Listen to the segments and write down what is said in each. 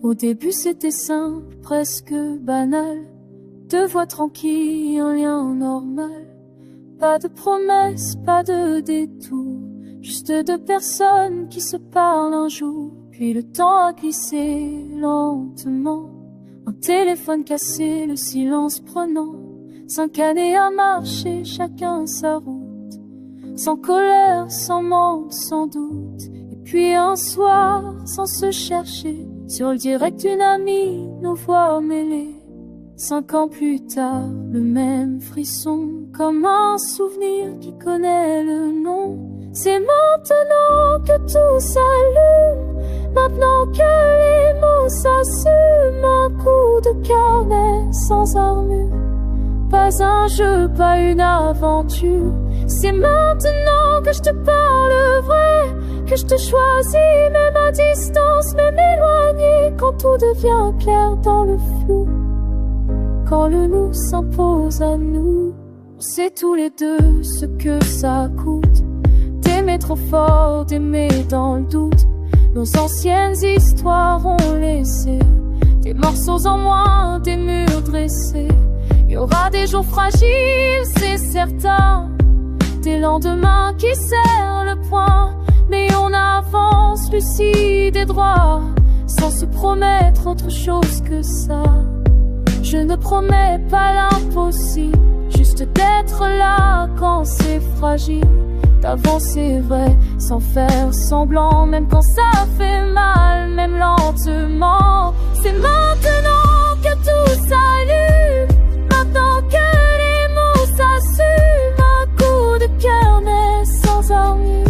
Au début c'était simple, presque banal. Deux voix tranquilles, un lien normal. Pas de promesses, pas de détour. Juste deux personnes qui se parlent un jour. Puis le temps a glissé lentement. Un téléphone cassé, le silence prenant. 5 années à marcher, chacun sa route. Sans colère, sans manque, sans doute. Et puis un soir, sans se chercher, sur le direct d'une amie, nos voix mêlées. 5 ans plus tard, le même frisson, comme un souvenir qui connaît le nom. C'est maintenant que tout s'allume, maintenant que les mots s'assument. Un coup de carnet sans armure, pas un jeu, pas une aventure. C'est maintenant que je te parle vrai, que je te choisis, même à distance, même éloigné. Quand tout devient clair dans le flou, quand le nous s'impose à nous. On sait tous les deux ce que ça coûte, d'aimer trop fort, d'aimer dans le doute. Nos anciennes histoires ont laissé des morceaux en moins, des murs dressés. Il y aura des jours fragiles, c'est certain, des lendemains qui serrent le poing. Mais on avance lucide et droit, sans se promettre autre chose que ça. Je ne promets pas l'impossible, juste d'être là quand c'est fragile. D'avancer vrai, sans faire semblant, même quand ça fait mal, même lentement. C'est maintenant que tout s'allume, maintenant que les mots s'assument. Un coup de cœur mais sans armure,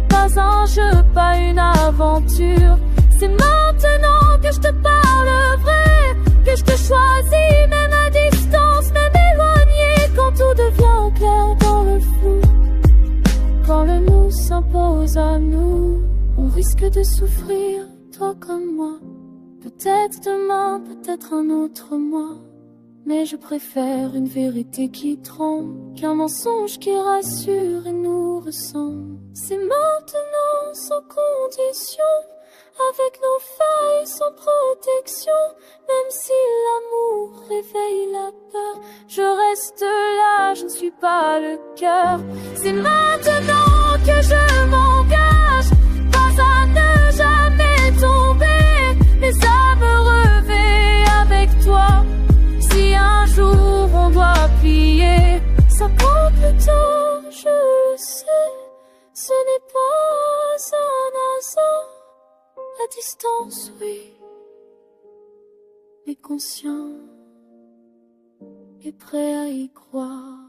pas un jeu, pas une aventure. C'est maintenant que je te parle vrai, que je te choisis, même à distance, même éloigné. Quand tout devient clair dans le flou, quand le nous s'impose à nous. On risque de souffrir, toi comme moi. Peut-être demain, peut-être un autre mois. Mais je préfère une vérité qui trompe qu'un mensonge qui rassure et nous ressemble. C'est maintenant, sans condition, avec nos failles, sans protection. Même si l'amour réveille la peur, je reste là, je ne suis pas le cœur. C'est maintenant que je m'engage, pas à ne jamais tomber, mais à me relever avec toi. Si un jour on doit plier, 5 ans plus tard, je le sais, ce n'est pas un hasard. À distance, oui, mais conscient et prêt à y croire.